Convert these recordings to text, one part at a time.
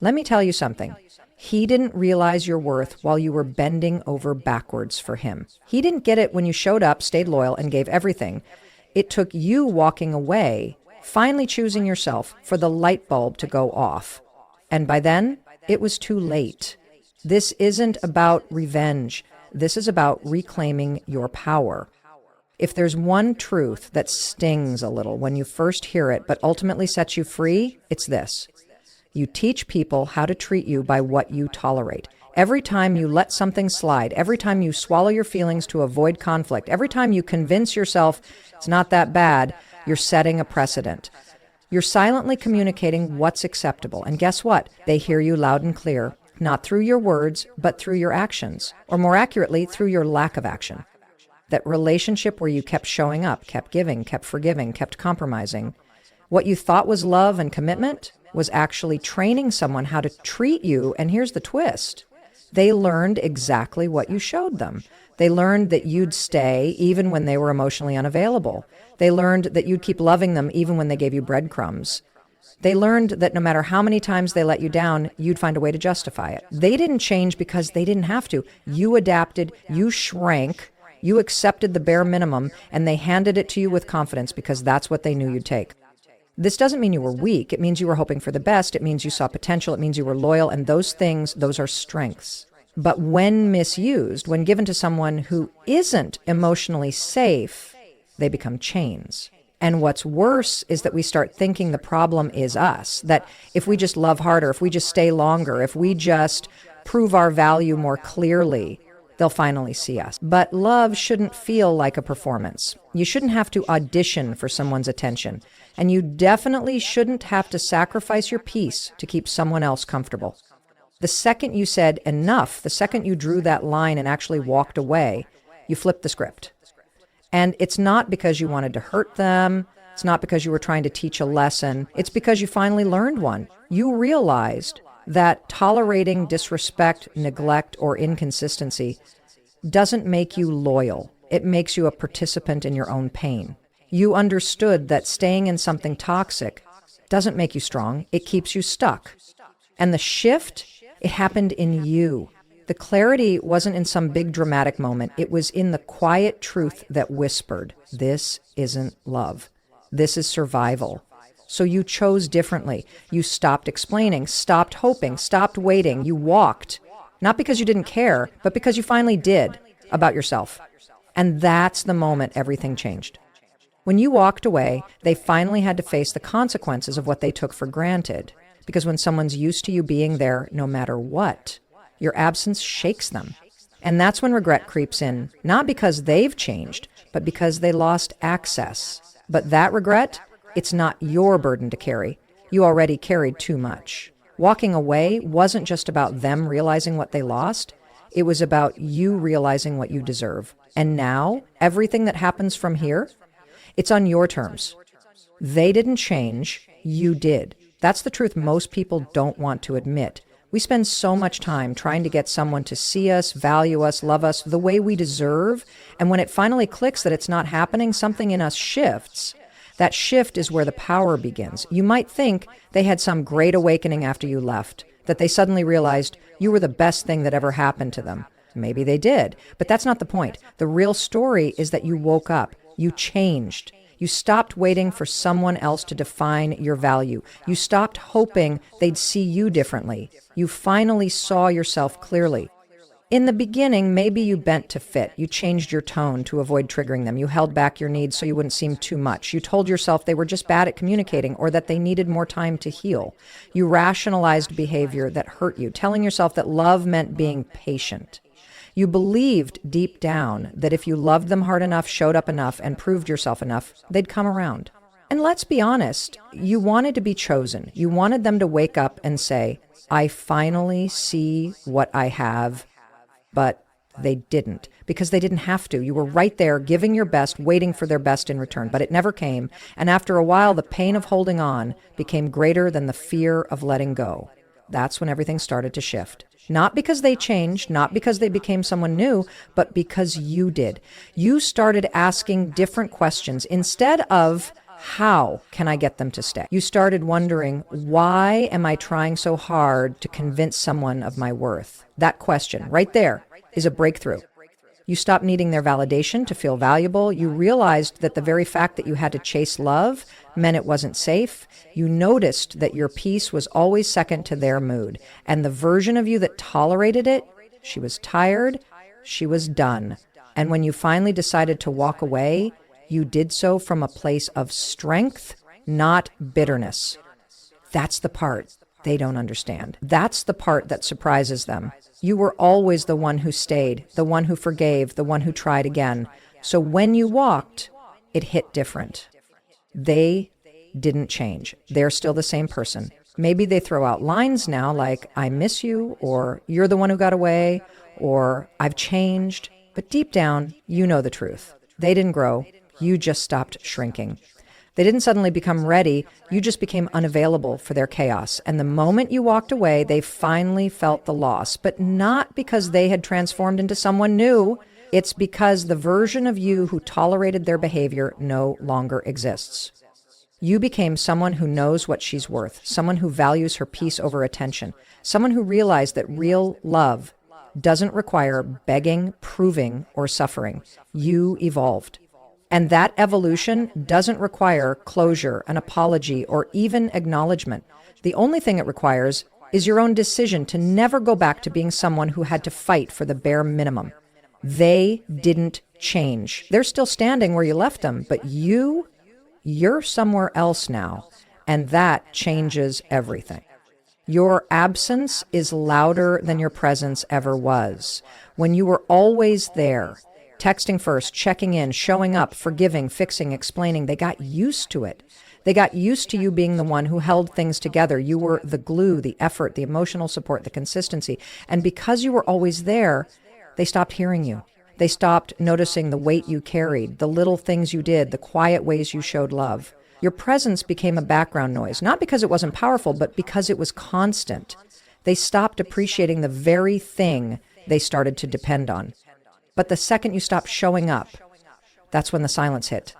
Let me tell you something. He didn't realize your worth while you were bending over backwards for him. He didn't get it when you showed up, stayed loyal, and gave everything. It took you walking away, finally choosing yourself, for the light bulb to go off. And by then, it was too late. This isn't about revenge. This is about reclaiming your power. If there's one truth that stings a little when you first hear it, but ultimately sets you free, it's this. You teach people how to treat you by what you tolerate. Every time you let something slide, every time you swallow your feelings to avoid conflict, every time you convince yourself it's not that bad, you're setting a precedent. You're silently communicating what's acceptable. And guess what? They hear you loud and clear, not through your words, but through your actions, or more accurately, through your lack of action. That relationship where you kept showing up, kept giving, kept forgiving, kept compromising. What you thought was love and commitment was actually training someone how to treat you. And here's the twist. They learned exactly what you showed them. They learned that you'd stay even when they were emotionally unavailable. They learned that you'd keep loving them even when they gave you breadcrumbs. They learned that no matter how many times they let you down, you'd find a way to justify it. They didn't change because they didn't have to. You adapted, you shrank, you accepted the bare minimum, and they handed it to you with confidence because that's what they knew you'd take. This doesn't mean you were weak. It means you were hoping for the best. It means you saw potential. It means you were loyal. And those things, those are strengths. But when misused, when given to someone who isn't emotionally safe, they become chains. And what's worse is that we start thinking the problem is us, that if we just love harder, if we just stay longer, if we just prove our value more clearly, they'll finally see us. But love shouldn't feel like a performance. You shouldn't have to audition for someone's attention. And you definitely shouldn't have to sacrifice your peace to keep someone else comfortable. The second you said enough, the second you drew that line and actually walked away, you flipped the script. And it's not because you wanted to hurt them. It's not because you were trying to teach a lesson. It's because you finally learned one. You realized that tolerating disrespect, neglect, or inconsistency doesn't make you loyal. It makes you a participant in your own pain. You understood that staying in something toxic doesn't make you strong. It keeps you stuck. And the shift, it happened in you. The clarity wasn't in some big dramatic moment. It was in the quiet truth that whispered, this isn't love. This is survival. So you chose differently. You stopped explaining, stopped hoping, stopped waiting. You walked, not because you didn't care, but because you finally did about yourself. And that's the moment everything changed. When you walked away, they finally had to face the consequences of what they took for granted. Because when someone's used to you being there no matter what, your absence shakes them. And that's when regret creeps in, not because they've changed, but because they lost access. But that regret, it's not your burden to carry. You already carried too much. Walking away wasn't just about them realizing what they lost. It was about you realizing what you deserve. And now, everything that happens from here, it's on your terms. They didn't change, you did. That's the truth most people don't want to admit. We spend so much time trying to get someone to see us, value us, love us the way we deserve. And when it finally clicks that it's not happening, something in us shifts. That shift is where the power begins. You might think they had some great awakening after you left, that they suddenly realized you were the best thing that ever happened to them. Maybe they did, but that's not the point. The real story is that you woke up. You changed. You stopped waiting for someone else to define your value. You stopped hoping they'd see you differently. You finally saw yourself clearly. In the beginning, maybe you bent to fit. You changed your tone to avoid triggering them. You held back your needs so you wouldn't seem too much. You told yourself they were just bad at communicating or that they needed more time to heal. You rationalized behavior that hurt you, telling yourself that love meant being patient. You believed deep down that if you loved them hard enough, showed up enough, and proved yourself enough, they'd come around. And let's be honest, you wanted to be chosen. You wanted them to wake up and say, I finally see what I have, but they didn't, because they didn't have to. You were right there, giving your best, waiting for their best in return, but it never came. And after a while, the pain of holding on became greater than the fear of letting go. That's when everything started to shift. Not because they changed, not because they became someone new, but because you did. You started asking different questions. Instead of, How can I get them to stay? You started wondering, why am I trying so hard to convince someone of my worth? That question right there is a breakthrough. You stopped needing their validation to feel valuable. You realized that the very fact that you had to chase love meant it wasn't safe. You noticed that your peace was always second to their mood. And the version of you that tolerated it, she was tired, she was done. And when you finally decided to walk away, you did so from a place of strength, not bitterness. That's the part they don't understand. That's the part that surprises them. You were always the one who stayed, the one who forgave, the one who tried again. So when you walked, it hit different. They didn't change. They're still the same person. Maybe they throw out lines now like, I miss you, or you're the one who got away, or I've changed. But deep down, you know the truth. They didn't grow. You just stopped shrinking. They didn't suddenly become ready. You just became unavailable for their chaos. And the moment you walked away, they finally felt the loss. But not because they had transformed into someone new. It's because the version of you who tolerated their behavior no longer exists. You became someone who knows what she's worth, someone who values her peace over attention, someone who realized that real love doesn't require begging, proving, or suffering. You evolved. And that evolution doesn't require closure, an apology, or even acknowledgement. The only thing it requires is your own decision to never go back to being someone who had to fight for the bare minimum. They didn't change. They're still standing where you left them, but you're somewhere else now, and that changes everything. Your absence is louder than your presence ever was. When you were always there, texting first, checking in, showing up, forgiving, fixing, explaining, they got used to it. They got used to you being the one who held things together. You were the glue, the effort, the emotional support, the consistency. And because you were always there, they stopped hearing you. They stopped noticing the weight you carried, the little things you did, the quiet ways you showed love. Your presence became a background noise, not because it wasn't powerful, but because it was constant. They stopped appreciating the very thing they started to depend on. But the second you stopped showing up, that's when the silence hit.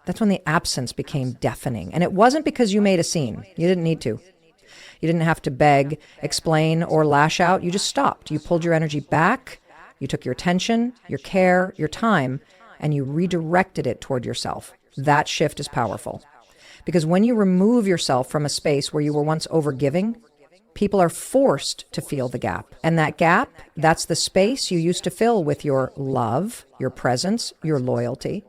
That's when the absence became deafening. And it wasn't because you made a scene. You didn't need to. You didn't have to beg, explain, or lash out. You just stopped. You pulled your energy back. You took your attention, your care, your time, and you redirected it toward yourself. That shift is powerful. Because when you remove yourself from a space where you were once overgiving, people are forced to feel the gap. And that gap, that's the space you used to fill with your love, your presence, your loyalty.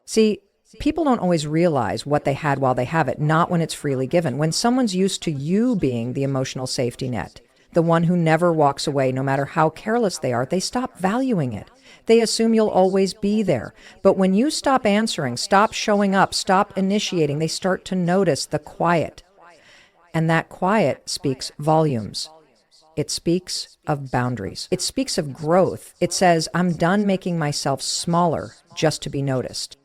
See, people don't always realize what they had while they have it, not when it's freely given. When someone's used to you being the emotional safety net, the one who never walks away no matter how careless they are, they stop valuing it. They assume you'll always be there. But when you stop answering, stop showing up, stop initiating, they start to notice the quiet. And that quiet speaks volumes. It speaks of boundaries. It speaks of growth. It says, I'm done making myself smaller just to be noticed.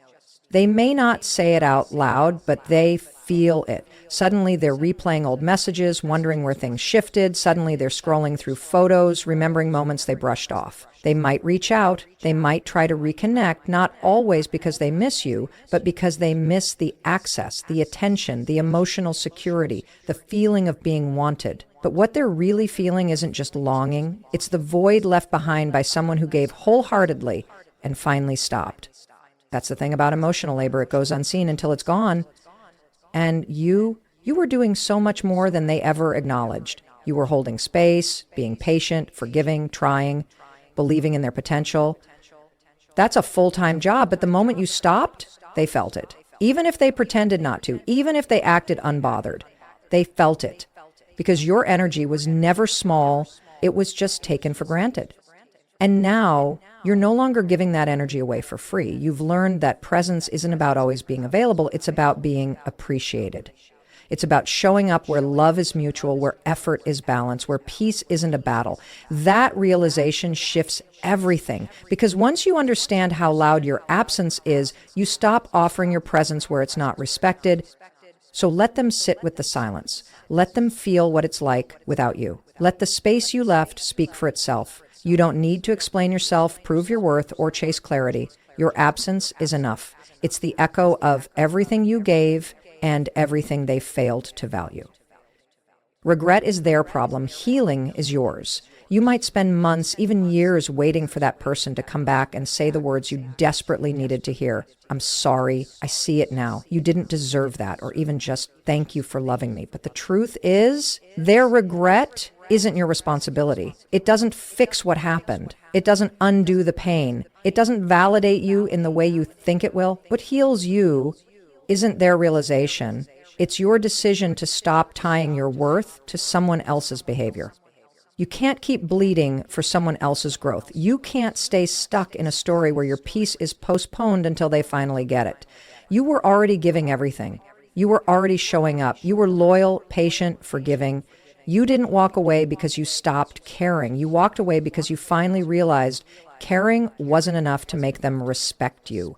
They may not say it out loud, but they feel it. Suddenly they're replaying old messages, wondering where things shifted. Suddenly they're scrolling through photos, remembering moments they brushed off. They might reach out. They might try to reconnect, not always because they miss you, but because they miss the access, the attention, the emotional security, the feeling of being wanted. But what they're really feeling isn't just longing. It's the void left behind by someone who gave wholeheartedly and finally stopped. That's the thing about emotional labor. It goes unseen until it's gone. And you were doing so much more than they ever acknowledged. You were holding space, being patient, forgiving, trying, believing in their potential. That's a full-time job, but the moment you stopped, they felt it. Even if they pretended not to, even if they acted unbothered, they felt it. Because your energy was never small, it was just taken for granted. And now, you're no longer giving that energy away for free. You've learned that presence isn't about always being available, it's about being appreciated. It's about showing up where love is mutual, where effort is balanced, where peace isn't a battle. That realization shifts everything. Because once you understand how loud your absence is, you stop offering your presence where it's not respected. So let them sit with the silence. Let them feel what it's like without you. Let the space you left speak for itself. You don't need to explain yourself, prove your worth, or chase clarity. Your absence is enough. It's the echo of everything you gave and everything they failed to value. Regret is their problem. Healing is yours. You might spend months, even years, waiting for that person to come back and say the words you desperately needed to hear. I'm sorry. I see it now. You didn't deserve that, or even just thank you for loving me. But the truth is, their regret isn't your responsibility. It doesn't fix what happened. It doesn't undo the pain. It doesn't validate you in the way you think it will. What heals you isn't their realization. It's your decision to stop tying your worth to someone else's behavior. You can't keep bleeding for someone else's growth. You can't stay stuck in a story where your peace is postponed until they finally get it. You were already giving everything. You were already showing up. You were loyal, patient, forgiving. You didn't walk away because you stopped caring. You walked away because you finally realized caring wasn't enough to make them respect you.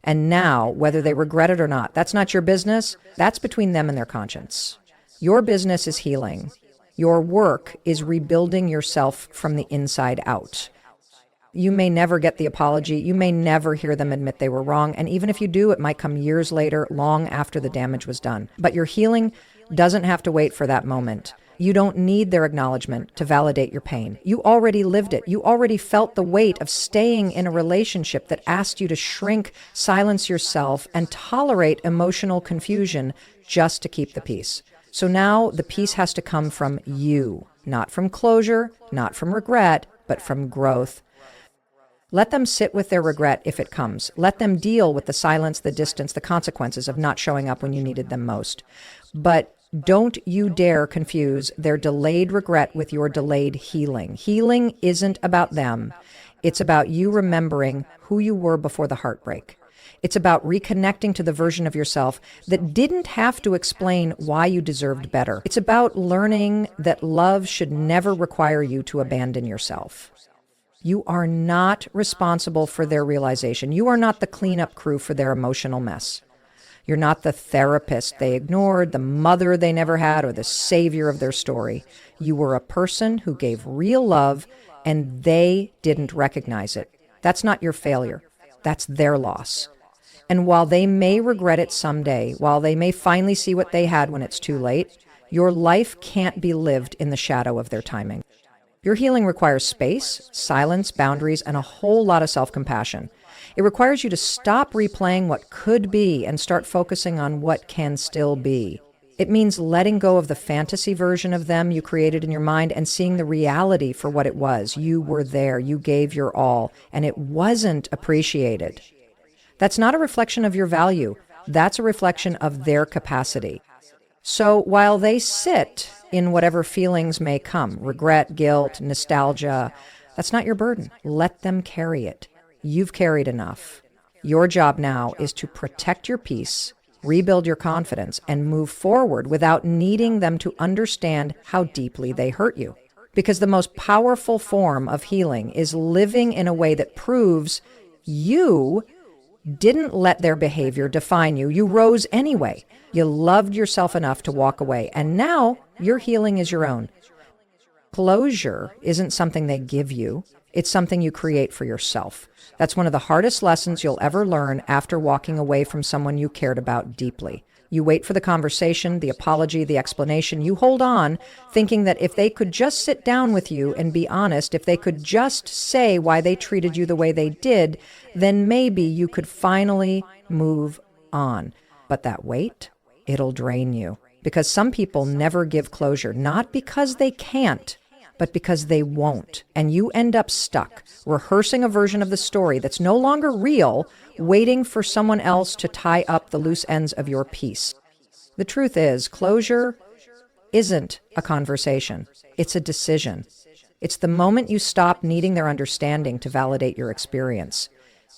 And now, whether they regret it or not, that's not your business. That's between them and their conscience. Your business is healing. Your work is rebuilding yourself from the inside out. You may never get the apology. You may never hear them admit they were wrong. And even if you do, it might come years later, long after the damage was done. But your healing doesn't have to wait for that moment. You don't need their acknowledgement to validate your pain. You already lived it. You already felt the weight of staying in a relationship that asked you to shrink, silence yourself, and tolerate emotional confusion just to keep the peace. So now the peace has to come from you, not from closure, not from regret, but from growth. Let them sit with their regret if it comes. Let them deal with the silence, the distance, the consequences of not showing up when you needed them most. But don't you dare confuse their delayed regret with your delayed healing. Healing isn't about them. It's about you remembering who you were before the heartbreak. It's about reconnecting to the version of yourself that didn't have to explain why you deserved better. It's about learning that love should never require you to abandon yourself. You are not responsible for their realization. You are not the cleanup crew for their emotional mess. You're not the therapist they ignored, the mother they never had, or the savior of their story. You were a person who gave real love, and they didn't recognize it. That's not your failure. That's their loss. And while they may regret it someday, while they may finally see what they had when it's too late, your life can't be lived in the shadow of their timing. Your healing requires space, silence, boundaries, and a whole lot of self-compassion. It requires you to stop replaying what could be and start focusing on what can still be. It means letting go of the fantasy version of them you created in your mind and seeing the reality for what it was. You were there, you gave your all, and it wasn't appreciated. That's not a reflection of your value. That's a reflection of their capacity. So while they sit in whatever feelings may come, regret, guilt, nostalgia, that's not your burden. Let them carry it. You've carried enough. Your job now is to protect your peace, rebuild your confidence, and move forward without needing them to understand how deeply they hurt you. Because the most powerful form of healing is living in a way that proves you didn't let their behavior define you. You rose anyway. You loved yourself enough to walk away. And now your healing is your own. Closure isn't something they give you. It's something you create for yourself. That's one of the hardest lessons you'll ever learn after walking away from someone you cared about deeply. You wait for the conversation, the apology, the explanation. You hold on, thinking that if they could just sit down with you and be honest, if they could just say why they treated you the way they did, then maybe you could finally move on. But that wait, it'll drain you. Because some people never give closure, not because they can't, but because they won't. And you end up stuck, rehearsing a version of the story that's no longer real, waiting for someone else to tie up the loose ends of your piece. The truth is, closure isn't a conversation. It's a decision. It's the moment you stop needing their understanding to validate your experience.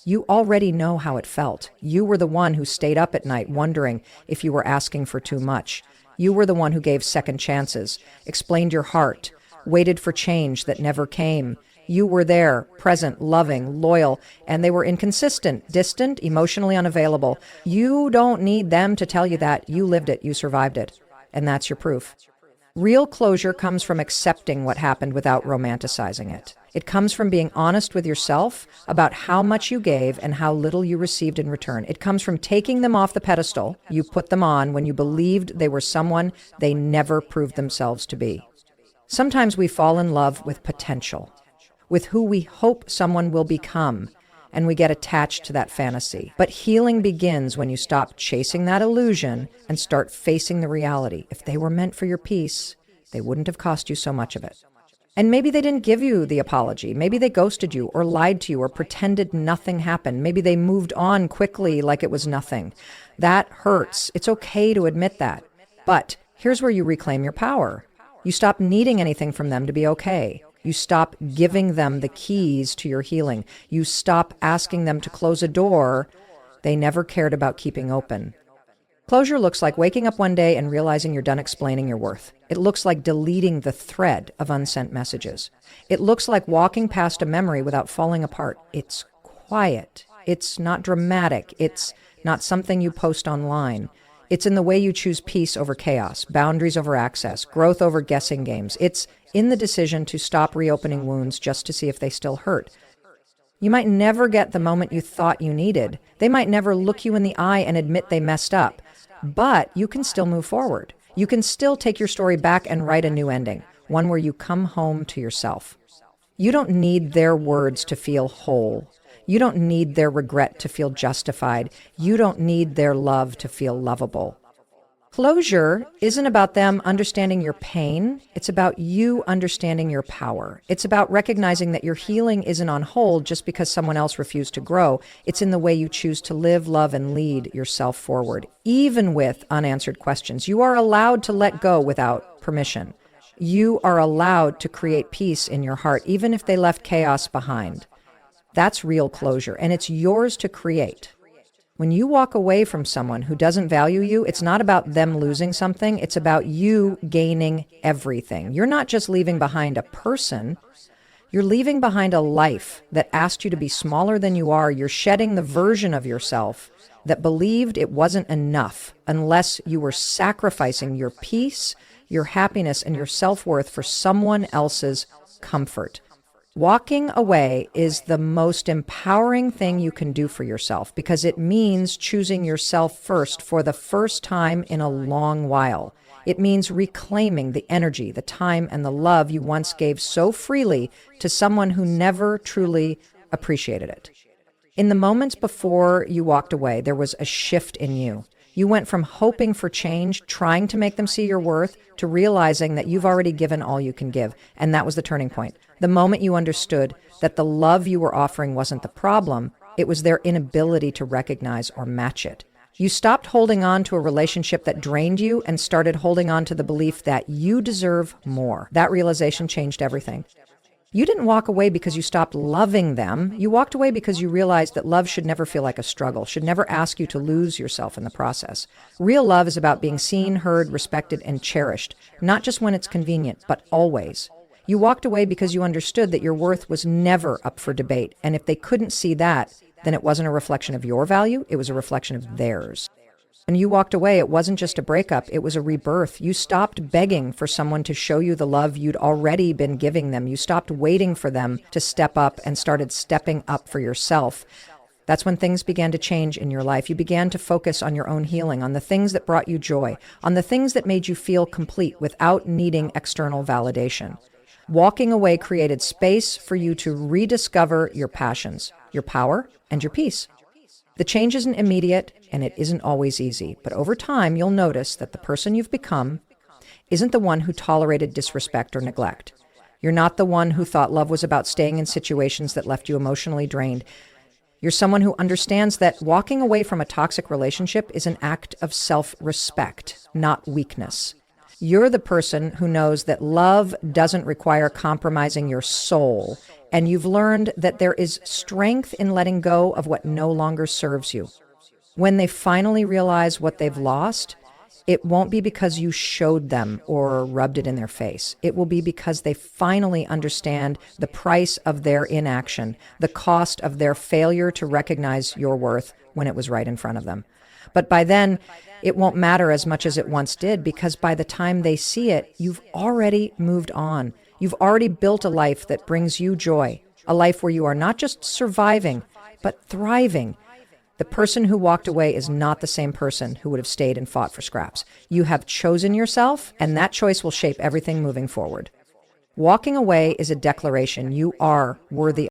You already know how it felt. You were the one who stayed up at night wondering if you were asking for too much. You were the one who gave second chances, explained your heart, waited for change that never came. You were there, present, loving, loyal, and they were inconsistent, distant, emotionally unavailable. You don't need them to tell you that. You lived it, you survived it, and that's your proof. Real closure comes from accepting what happened without romanticizing it. It comes from being honest with yourself about how much you gave and how little you received in return. It comes from taking them off the pedestal you put them on when you believed they were someone they never proved themselves to be. Sometimes we fall in love with potential, with who we hope someone will become, and we get attached to that fantasy. But healing begins when you stop chasing that illusion and start facing the reality. If they were meant for your peace, they wouldn't have cost you so much of it. And maybe they didn't give you the apology. Maybe they ghosted you or lied to you or pretended nothing happened. Maybe they moved on quickly like it was nothing. That hurts. It's okay to admit that. But here's where you reclaim your power. You stop needing anything from them to be okay. You stop giving them the keys to your healing. You stop asking them to close a door they never cared about keeping open. Closure looks like waking up one day and realizing you're done explaining your worth. It looks like deleting the thread of unsent messages. It looks like walking past a memory without falling apart. It's quiet. It's not dramatic. It's not something you post online. It's in the way you choose peace over chaos, boundaries over access, growth over guessing games. It's in the decision to stop reopening wounds just to see if they still hurt. You might never get the moment you thought you needed. They might never look you in the eye and admit they messed up. But you can still move forward. You can still take your story back and write a new ending, one where you come home to yourself. You don't need their words to feel whole. You don't need their regret to feel justified. You don't need their love to feel lovable. Closure isn't about them understanding your pain. It's about you understanding your power. It's about recognizing that your healing isn't on hold just because someone else refused to grow. It's in the way you choose to live, love, and lead yourself forward. Even with unanswered questions, you are allowed to let go without permission. You are allowed to create peace in your heart, even if they left chaos behind. That's real closure, and it's yours to create. When you walk away from someone who doesn't value you, it's not about them losing something. It's about you gaining everything. You're not just leaving behind a person. You're leaving behind a life that asked you to be smaller than you are. You're shedding the version of yourself that believed it wasn't enough unless you were sacrificing your peace, your happiness, and your self-worth for someone else's comfort. Walking away is the most empowering thing you can do for yourself because it means choosing yourself first for the first time in a long while. It means reclaiming the energy, the time, and the love you once gave so freely to someone who never truly appreciated it. In the moments before you walked away, there was a shift in you. You went from hoping for change, trying to make them see your worth, to realizing that you've already given all you can give. And that was the turning point. The moment you understood that the love you were offering wasn't the problem, it was their inability to recognize or match it. You stopped holding on to a relationship that drained you and started holding on to the belief that you deserve more. That realization changed everything. You didn't walk away because you stopped loving them. You walked away because you realized that love should never feel like a struggle, should never ask you to lose yourself in the process. Real love is about being seen, heard, respected, and cherished, not just when it's convenient, but always. You walked away because you understood that your worth was never up for debate, and if they couldn't see that, then it wasn't a reflection of your value, it was a reflection of theirs. When you walked away, it wasn't just a breakup, it was a rebirth. You stopped begging for someone to show you the love you'd already been giving them. You stopped waiting for them to step up and started stepping up for yourself. That's when things began to change in your life. You began to focus on your own healing, on the things that brought you joy, on the things that made you feel complete without needing external validation. Walking away created space for you to rediscover your passions, your power, and your peace. The change isn't immediate, and it isn't always easy, but over time you'll notice that the person you've become isn't the one who tolerated disrespect or neglect. You're not the one who thought love was about staying in situations that left you emotionally drained. You're someone who understands that walking away from a toxic relationship is an act of self-respect, not weakness. You're the person who knows that love doesn't require compromising your soul, and you've learned that there is strength in letting go of what no longer serves you. When they finally realize what they've lost, it won't be because you showed them or rubbed it in their face. It will be because they finally understand the price of their inaction, the cost of their failure to recognize your worth when it was right in front of them. But by then, it won't matter as much as it once did, because by the time they see it, you've already moved on. You've already built a life that brings you joy, a life where you are not just surviving, but thriving. The person who walked away is not the same person who would have stayed and fought for scraps. You have chosen yourself, and that choice will shape everything moving forward. Walking away is a declaration you are worthy